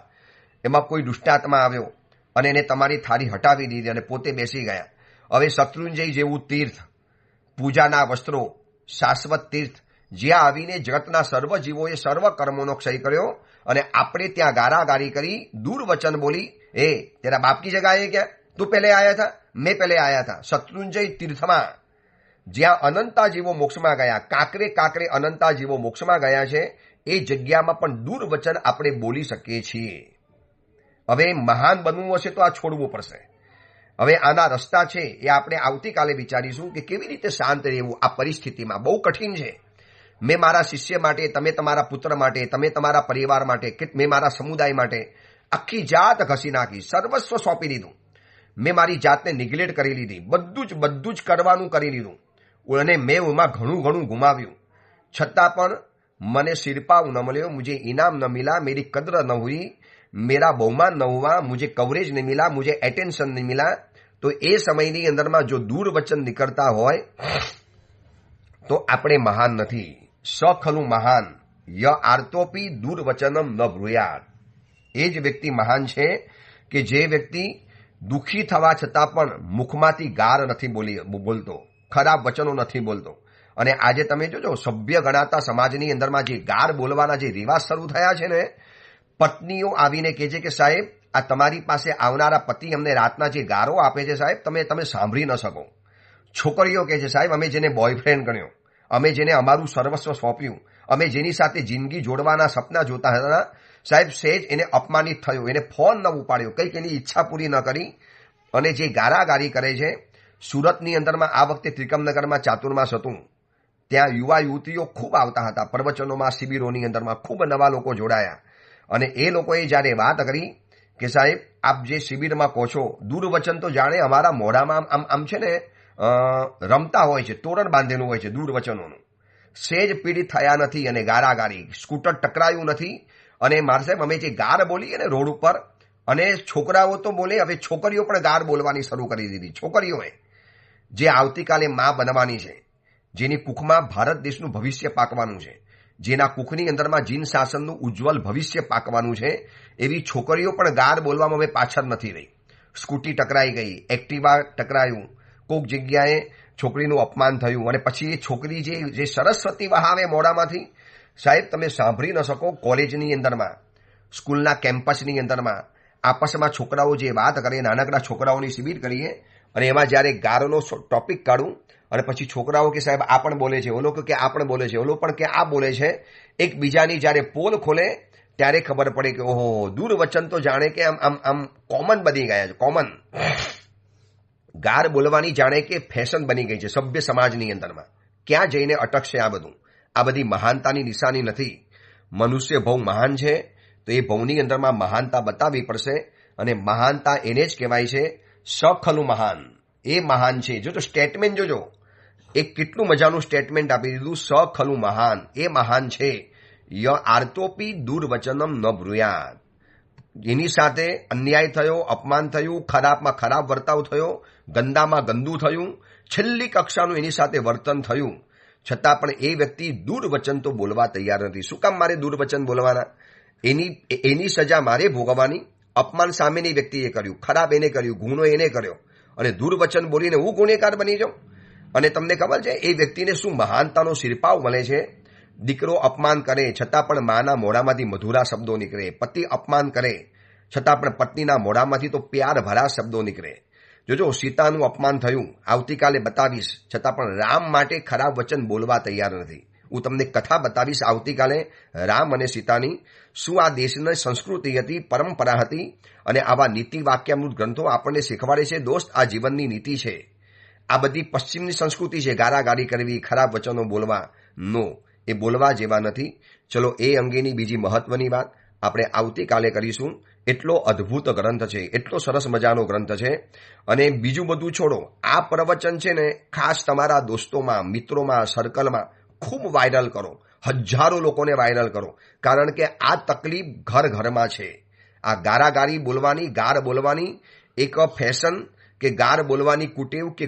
એમાં કોઈ દુષ્ટાત્મા આવ્યો અને એને તમારી થાળી હટાવી દીધી અને પોતે બેસી ગયા. હવે શત્રુંજય જેવું તીર્થ, પૂજાના વસ્ત્રો, શાશ્વત તીર્થ, જ્યાં આવીને જગતના સર્વ જીવોએ સર્વ કર્મોનો ક્ષય કર્યો, અને આપણે ત્યાં ગારાગારી કરી, દુર્વચન બોલી. એ તેરા બાપ કી જગહ है क्या? તું પહેલે આયા था, મેં પહેલે આયા था. શત્રુંજય તીર્થમાં જ્યાં અનંતા જીવો મોક્ષમાં ગયા, કાંકરે અનંતા જીવો મોક્ષમાં ગયા છે, એ જગ્યામાં પણ દુર્વચન આપણે બોલી શકીએ છીએ. હવે મહાન બનવું હશે તો આ છોડવું પડશે. હવે આના રસ્તા છે એ આપણે આવતીકાલે વિચારીશું કે કેવી રીતે શાંત રહેવું આ પરિસ્થિતિમાં. બહુ કઠિન છે. મેં મારા શિષ્ય માટે, તમે તમારા પુત્ર માટે, તમે તમારા પરિવાર માટે, મેં મારા સમુદાય માટે આખી જાત ઘસી નાખી, સર્વસ્વ સોંપી દીધું. મેં મારી જાતને નિગ્લેક્ટ કરી લીધી, બધું જ કરવાનું કરી લીધું, અને મેં એમાં ઘણું ગુમાવ્યું. છતાં પણ મને સિરપાવ ન મળ્યો, મુझे इनाम न मिला, मेरी कद्र न हुई, मेरा बहुमान न हुआ, मुझे कवरेज नहीं मिला, मुझे एटेंशन नहीं मिला. તો એ સમયની અંદરમાં જો દુર્વચન નીકળતા હોય તો આપણે મહાન નથી. સખલું મહાન ય આર્તોપી દુર્વચનમ ન બ્રુયાત. એ જ વ્યક્તિ મહાન છે કે જે વ્યક્તિ દુઃખી થવા છતાં પણ મુખમાંથી ગાર નથી બોલતો, ખરાબ વચનો નથી બોલતો. અને આજે તમે જોજો સભ્ય ગણાતા સમાજની અંદરમાં જે ગાર બોલવાના જે રિવાજ શરૂ થયા છે ને, પત્નીઓ આવીને કહે છે કે સાહેબ આ તમારી પાસે આવનારા પતિ અમને રાતના જે ગારો આપે છે સાહેબ, તમે સાંભળી ન શકો. છોકરીઓ કહે છે સાહેબ અમે જેને બોયફ્રેન્ડ ગણ્યો, અમે જેને અમારું સર્વસ્વ સોંપ્યું, અમે જેની સાથે જિંદગી જોડવાના સપના જોતા હતા, સાહેબ સહેજ એને અપમાનિત થયો, એને ફોન ન ઉપાડ્યો, કંઈક એની ઈચ્છા પૂરી ન કરી, અને જે ગારાગારી કરે છે. સુરતની અંદરમાં આ વખતે ત્રિકમનગરમાં ચાતુર્માસ હતું, ત્યાં યુવા યુવતીઓ ખૂબ આવતા હતા પ્રવચનોમાં, શિબિરોની અંદરમાં ખૂબ નવા લોકો જોડાયા. અને એ લોકોએ જ્યારે વાત કરી કે સાહેબ આપ જે શિબિરમાં કહો છો, દુર્વચન તો જાણે અમારા મોઢામાં આમ છે ને રમતા હોય છે, તોરણ બાંધેલું હોય છે દુર્વચનોનું. સહેજ પીડિત થયા નથી, અને ગારાગારી, સ્કૂટર ટકરાયું નથી. અને મારા સાહેબ અમે જે ગાર બોલી ને રોડ ઉપર, અને છોકરાઓ તો બોલે, હવે છોકરીઓ પણ ગાર બોલવાની શરૂ કરી દીધી. છોકરીઓએ જે આવતીકાલે માં બનવાની છે, જેની કુખમાં ભારત દેશનું ભવિષ્ય પાકવાનું છે, જેના કુખની અંદરમાં જીન શાસનનું ઉજ્જવલ ભવિષ્ય પાકવાનું છે, એવી છોકરીઓ પણ ગાર બોલવામાં હવે પાછળ નથી રહી. સ્કૂટી ટકરાઈ ગઈ, એક્ટિવા ટકરાયું, કોઈક જગ્યાએ છોકરીનું અપમાન થયું અને પછી એ છોકરી જે સરસ્વતી વહાવે મોઢામાંથી, સાહેબ તમે સાંભળી ન શકો. કોલેજની અંદરમાં, સ્કૂલના કેમ્પસની અંદરમાં આપસમાં છોકરાઓ જે વાત કરે, નાનકડા છોકરાઓની શિબિર કરીએ અને એમાં જ્યારે ગારોનો ટોપિક કાઢું અને પછી છોકરાઓ કે સાહેબ આ પણ બોલે છે, ઓલો કે આ પણ બોલે છે, ઓલો પણ કે આ બોલે છે, એકબીજાની જ્યારે પોલ ખોલે ત્યારે ખબર પડે કે ઓહો, દુર્વચન તો જાણે કે આમ કોમન બની ગયા છે. કોમન ગાર બોલવાની જાણે કે ફેશન બની ગઈ છે સભ્ય સમાજની અંદરમાં. ક્યાં જઈને અટકશે આ બધું? આ બધી મહાનતાની નિશાની નથી. મનુષ્ય બહુ મહાન છે તો એ ભવની અંદરમાં મહાનતા બતાવવી પડશે અને મહાનતા એને જ કહેવાય છે સખલું મહાન. એ મહાન છે. જોજો સ્ટેટમેન્ટ જોજો, એક કેટલું મજાનું સ્ટેટમેન્ટ આપી દીધું. સખલું મહાન, એ મહાન છે. ય આર્તોપી દુર્વચનમ ન બ્રુયાત. એની સાથે અન્યાય થયો, અપમાન થયું, ખરાબમાં ખરાબ વર્તાવ થયો, ગંદામાં ગંદુ થયું, છેલ્લી કક્ષાનું એની સાથે વર્તન થયું, છતાં પણ એ વ્યક્તિ દુર્વચન તો બોલવા તૈયાર નથી. શું કામ મારે દુર્વચન બોલવાના? એની સજા મારે ભોગવવાની. અપમાન સામેની વ્યક્તિએ કર્યું, ખરાબ એને કર્યું, ગુનો એને કર્યો અને દુર્વચન બોલીને હું ગુનેગાર બની જાઉં. અને તમને ખબર છે એ વ્યક્તિને શું મહાનતાનો શિરપાવ મળે છે? દીકરો અપમાન કરે છતાં પણ માના મોઢામાંથી મધુરા શબ્દો નીકળે, પતિ અપમાન કરે છતાં પણ પત્નીના મોઢામાંથી તો પ્યાર ભરા શબ્દો નીકળે. જોજો સીતાનું અપમાન થયું, આવતીકાલે બતાવીશ, છતાં પણ રામ માટે ખરાબ વચન બોલવા તૈયાર નથી. હું તમને કથા બતાવીશ આવતીકાલે રામ અને સીતાની. શું આ દેશની સંસ્કૃતિ હતી, પરંપરા હતી અને આવા નીતિ વાક્યામૃત ગ્રંથો આપણને શીખવાડે છે દોસ્ત આ જીવનની નીતિ છે. આ બધી પશ્ચિમની સંસ્કૃતિ છે, ગારાગારી કરવી, ખરાબ વચનો બોલવા. નો, એ બોલવા જેવા નથી. ચલો એ અંગેની બીજી મહત્વની વાત આપણે આવતીકાલે કરીશું. એટલો અદ્ભુત ગ્રંથ છે, એટલો સરસ મજાનો ગ્રંથ છે. અને બીજું બધું છોડો, આ પ્રવચન છે ને ખાસ તમારા દોસ્તોમાં, મિત્રોમાં, સર્કલમાં ખૂબ વાયરલ કરો. હજારો લોકોને વાયરલ કરો. કારણ કે આ તકલીફ ઘર ઘરમાં છે. આ ગારાગારી બોલવાની, ગાર બોલવાની એક ફેશન કે ગાર બોલવાની કુટેવ કે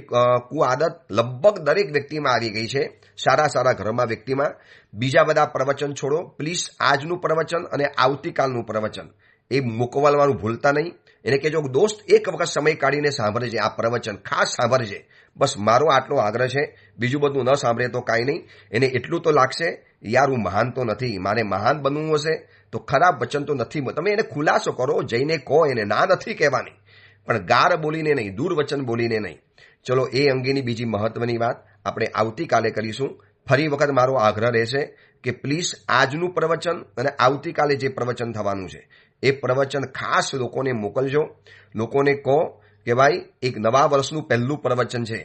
કુઆદત લગભગ દરેક વ્યક્તિમાં આવી ગઈ છે, સારા ઘરમાં વ્યક્તિમાં. બીજા બધા પ્રવચન છોડો પ્લીઝ. આજનું પ્રવચન અને આવતીકાલનું પ્રવચન એ મોકલવાનું ભૂલતા નહીં. એને કહેજો દોસ્ત એક વખત સમય કાઢીને સાંભળજે, આ પ્રવચન ખાસ સાંભળજે. બસ મારો આટલો આગ્રહ છે. બીજું બધું ન સાંભળે તો કાંઈ નહીં. એને એટલું તો લાગશે યાર હું મહાન તો નથી, મારે મહાન બનવું હશે તો ખરાબ વચન તો નથી. તમે એને ખુલાસો કરો, જઈને કહો, એને ના નથી કહેવાની, પણ ગાર બોલીને નહીં, દુર્વચન બોલીને નહીં. ચલો એ અંગેની બીજી મહત્વની વાત આપણે આવતીકાલે કરીશું. ફરી વખત મારો આગ્રહ રહેશે કે પ્લીઝ આજનું પ્રવચન અને આવતીકાલે જે પ્રવચન થવાનું છે એ પ્રવચન ખાસ લોકોને મોકલજો. લોકોને કહો કે ભાઈ એક નવા વર્ષનું પહેલું પ્રવચન છે,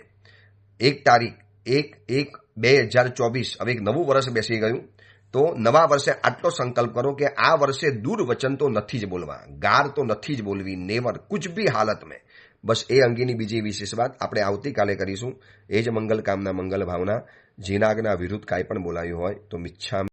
1 તારીખ 1/1/2024. હવે એક નવું વર્ષ બેસી ગયું તો નવા વર્ષે આટલો સંકલ્પ કરો કે આ વર્ષે દુર્વચન તો નથી જ બોલવા, ગાર તો નથી જ બોલવી, નેવર, કુછ ભી હાલત મેં. બસ એ અંગેની બીજી વિશેષ વાત આપણે આવતીકાલે કરીશું. એ જ મંગલ કામના, મંગલ ભાવના. જીનાગના વિરુદ્ધ કાંઈ પણ બોલાયું હોય તો મિચ્છામી